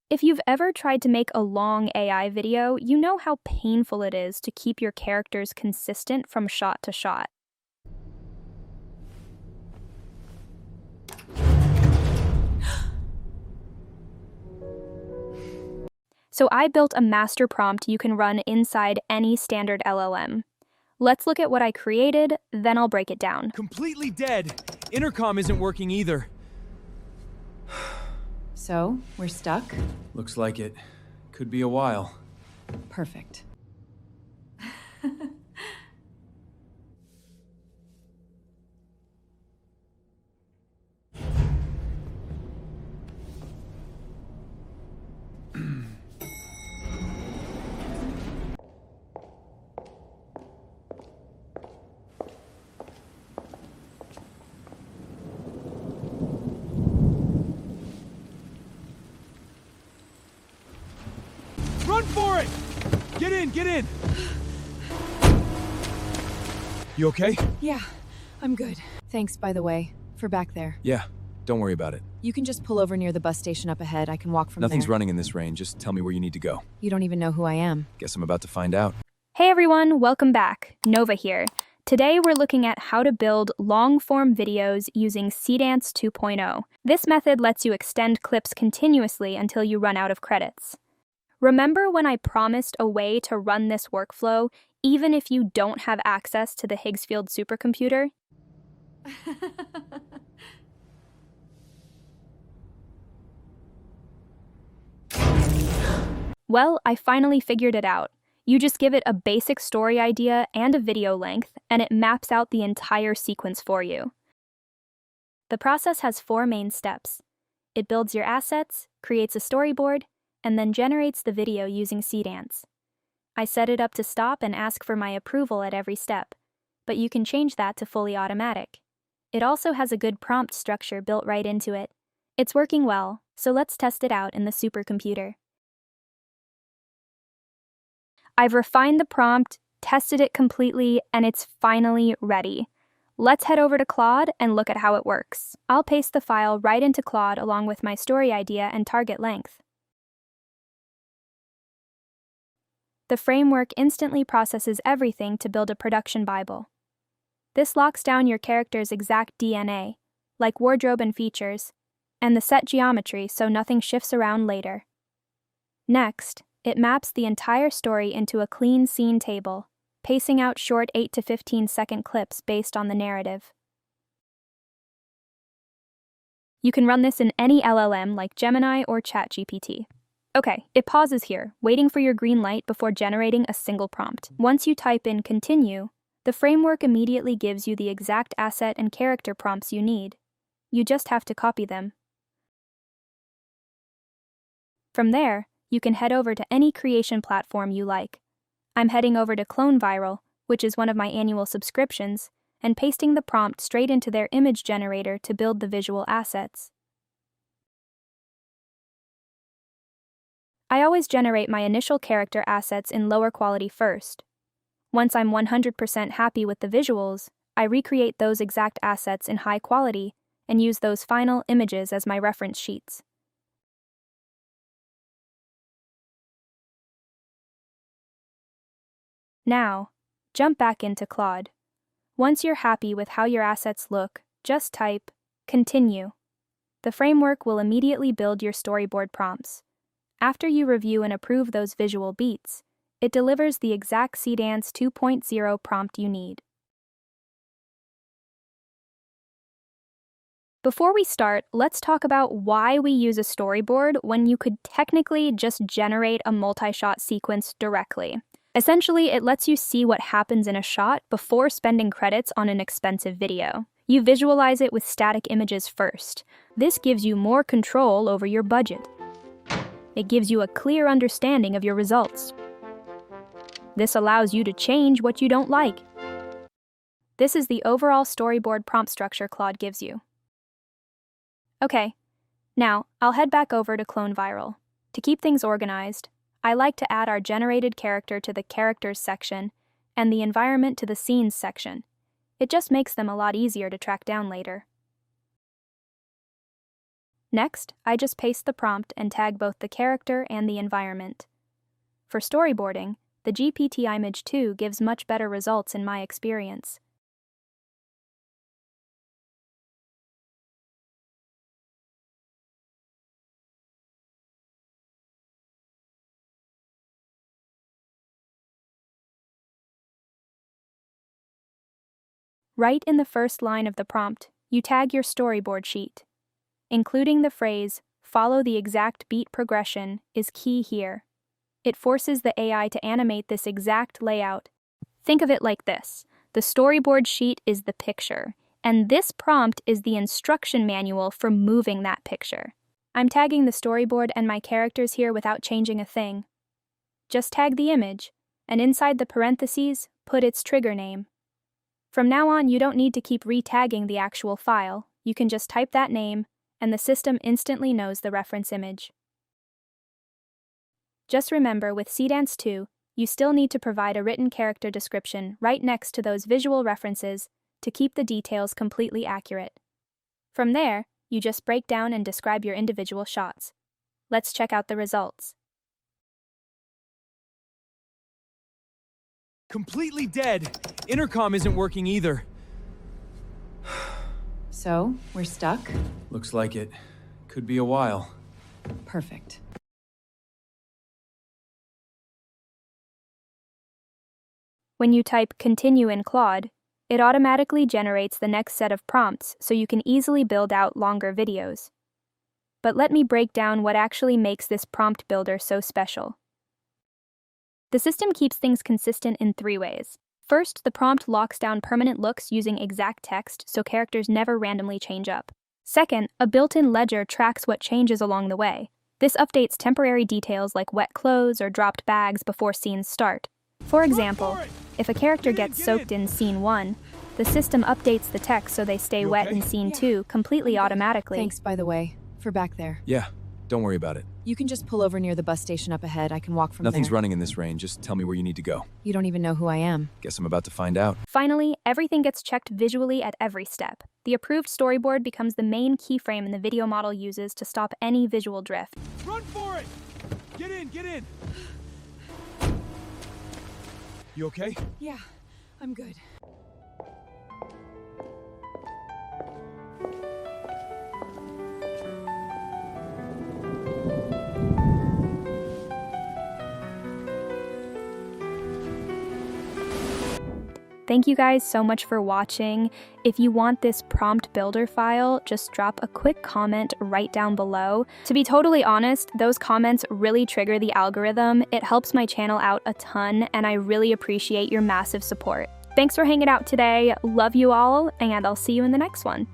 If you've ever tried to make a long AI video, you know how painful it is to keep your characters consistent from shot to shot. So I built a master prompt you can run inside any standard LLM. Let's look at what I created, then I'll break it down. Completely dead. Intercom isn't working either. So, we're stuck? Looks like it. Could be a while. Perfect. Run for it! Get in, get in! You okay? Yeah, I'm good. Thanks, by the way, for back there. Yeah, don't worry about it. You can just pull over near the bus station up ahead. I can walk from Nothing's there. running in this range. Just tell me where you need to go. You don't even know who I am. Guess I'm about to find out. Hey everyone, welcome back. Nova here. Today we're looking at how to build long-form videos using Seedance 2.0. This method lets you extend clips continuously until you run out of credits. Remember when I promised a way to run this workflow even if you don't have access to the Higgsfield supercomputer? Well, I finally figured it out. You just give it a basic story idea and a video length, and it maps out the entire sequence for you. The process has 4 main steps. It builds your assets, creates a storyboard, and then generates the video using Seedance. I set it up to stop and ask for my approval at every step, but you can change that to fully automatic. It also has a good prompt structure built right into it. It's working well, so let's test it out in the supercomputer. I've refined the prompt, tested it completely, and it's finally ready. Let's head over to Claude and look at how it works. I'll paste the file right into Claude along with my story idea and target length. The framework instantly processes everything to build a production Bible. This locks down your character's exact DNA, like wardrobe and features, and the set geometry so nothing shifts around later. Next, it maps the entire story into a clean scene table, pacing out short 8 to 15 second clips based on the narrative. You can run this in any LLM like Gemini or ChatGPT. Okay, it pauses here, waiting for your green light before generating a single prompt. Once you type in continue, the framework immediately gives you the exact asset and character prompts you need. You just have to copy them. From there, you can head over to any creation platform you like. I'm heading over to Clone, which is one of my annual subscriptions, and pasting the prompt straight into their image generator to build the visual assets. I always generate my initial character assets in lower quality first. Once I'm 100% happy with the visuals, I recreate those exact assets in high quality and use those final images as my reference sheets. Now, jump back into Claude. Once you're happy with how your assets look, just type continue. The framework will immediately build your storyboard prompts. After you review and approve those visual beats, it delivers the exact Seedance 2.0 prompt you need. Before we start, let's talk about why we use a storyboard when you could technically just generate a multi-shot sequence directly. Essentially, it lets you see what happens in a shot before spending credits on an expensive video. You visualize it with static images first. This gives you more control over your budget. It gives you a clear understanding of your results. This allows you to change what you don't like. This is the overall storyboard prompt structure Claude gives you. Okay, now I'll head back over to Clone. To keep things organized, I like to add our generated character to the characters section and the environment to the scenes section. It just makes them a lot easier to track down later. Next, I just paste the prompt and tag both the character and the environment. For storyboarding, the gptimage 2 gives much better results in my experience. Right in the first line of the prompt, you tag your storyboard sheet. Including the phrase, "follow the exact beat progression," is key here. It forces the AI to animate this exact layout. Think of it like this: the storyboard sheet is the picture, and this prompt is the instruction manual for moving that picture. I'm tagging the storyboard and my characters here without changing a thing. Just tag the image, and inside the parentheses, put its trigger name. From now on, you don't need to keep re-tagging the actual file. You can just type that name, and the system instantly knows the reference image. Just remember, with Seedance 2, you still need to provide a written character description right next to those visual references to keep the details completely accurate. From there, you just break down and describe your individual shots. Let's check out the results. Completely dead. Intercom isn't working either. So, we're stuck? Looks like it. Could be a while. Perfect. When you type "continue" in Claude, it automatically generates the next set of prompts so you can easily build out longer videos. But let me break down what actually makes this prompt builder so special. The system keeps things consistent in 3 ways. First, the prompt locks down permanent looks using exact text so characters never randomly change up. Second, a built-in ledger tracks what changes along the way. This updates temporary details like wet clothes or dropped bags before scenes start. For example, if a character gets soaked in Scene 1, the system updates the text so they stay wet in Scene 2 completely automatically. Thanks, by the way, for back there. Yeah, don't worry about it. You can just pull over near the bus station up ahead. I can walk from there. Nothing's running in this range. Just tell me where you need to go. You don't even know who I am. Guess I'm about to find out. Finally, everything gets checked visually at every step. The approved storyboard becomes the main keyframe the video model uses to stop any visual drift. Run for it! Get in, get in! You okay? Yeah, I'm good. Thank you guys so much for watching. If you want this prompt builder file, just drop a quick comment right down below. To be totally honest, those comments really trigger the algorithm. It helps my channel out a ton, and I really appreciate your massive support. Thanks for hanging out today. Love you all, and I'll see you in the next one.